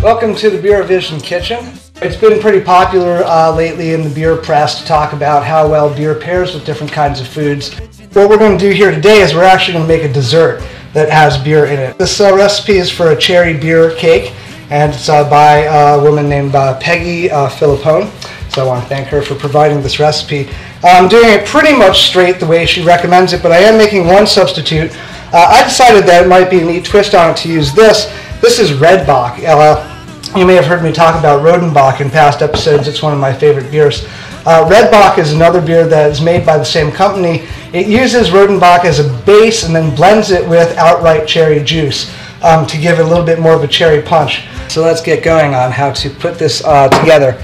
Welcome to the BeerO-Vision kitchen. It's been pretty popular lately in the beer press to talk about how well beer pairs with different kinds of foods. What we're going to do here today is we're actually going to make a dessert that has beer in it. This recipe is for a cherry beer cake, and it's by a woman named Peggy Filippone. So I want to thank her for providing this recipe. I'm doing it pretty much straight the way she recommends it, but I am making one substitute. I decided that it might be a neat twist on it to use this. This is Redbock. You may have heard me talk about Rodenbach in past episodes. It's one of my favorite beers. Redbock is another beer that is made by the same company. It uses Rodenbach as a base and then blends it with outright cherry juice to give it a little bit more of a cherry punch. So let's get going on how to put this together.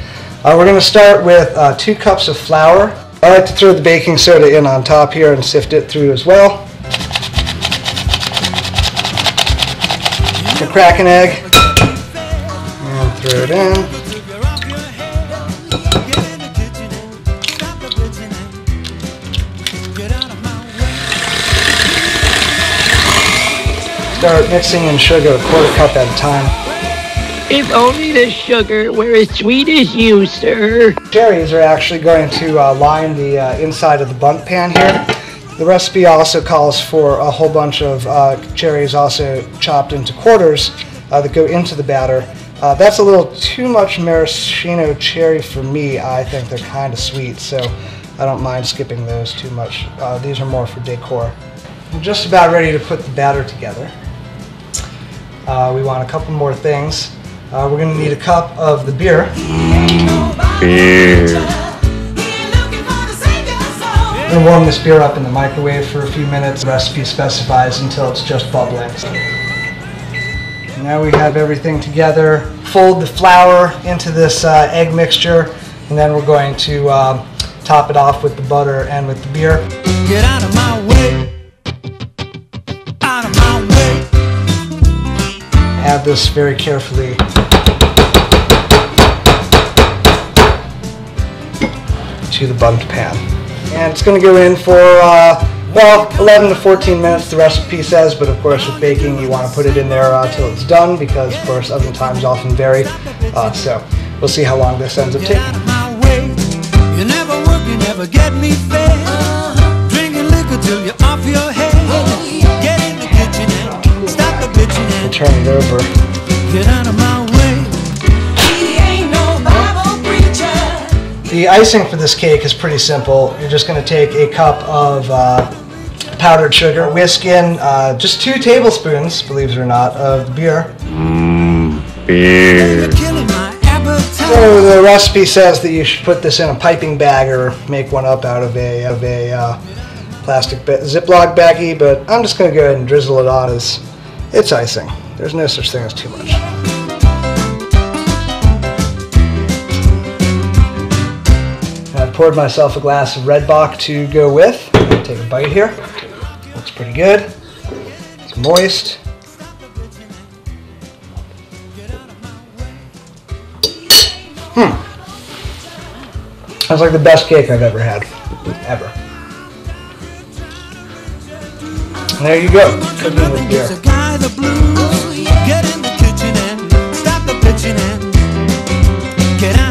We're going to start with 2 cups of flour. I like to throw the baking soda in on top here and sift it through as well. We'll crack an egg and throw it in. Start mixing in sugar, a quarter cup at a time. If only the sugar were as sweet as you, sir. Cherries are actually going to line the inside of the bundt pan here. The recipe also calls for a whole bunch of cherries also chopped into quarters that go into the batter. That's a little too much maraschino cherry for me. I think they're kind of sweet, so I don't mind skipping those too much. These are more for decor. I'm just about ready to put the batter together. We want a couple more things. We're going to need a cup of the beer. I'm going to warm this beer up in the microwave for a few minutes. The recipe specifies until it's just bubbling. Now we have everything together. Fold the flour into this egg mixture, and then we're going to top it off with the butter and with the beer. Get out of my way. Out of my way. Add this very carefully to the bundt pan. And it's going to go in for, well, 11 to 14 minutes, the recipe says, but of course with baking you want to put it in there until it's done, because of course oven times often vary. So we'll see how long this ends up taking. Get out of my way. You never work, you never get me fed. Drinking liquor till you're off your head. Get in the kitchen and stop the bitching and Turn it over. get out of my way. He ain't no Bible preacher. The icing for this cake is pretty simple. You're just going to take a cup of powdered sugar, whisk in just 2 tablespoons, believe it or not, of beer. You're killing my appetite. So the recipe says that you should put this in a piping bag or make one up out of a plastic Ziploc baggie, but I'm just going to go ahead and drizzle it on as it's icing. There's no such thing as too much. I poured myself a glass of Redbock to go with. I'm going to take a bite here. Looks pretty good. It's moist. That's like the best cake I've ever had. Ever. And there you go. Cooking with beer. Get in the kitchen and stop the bitching and get out.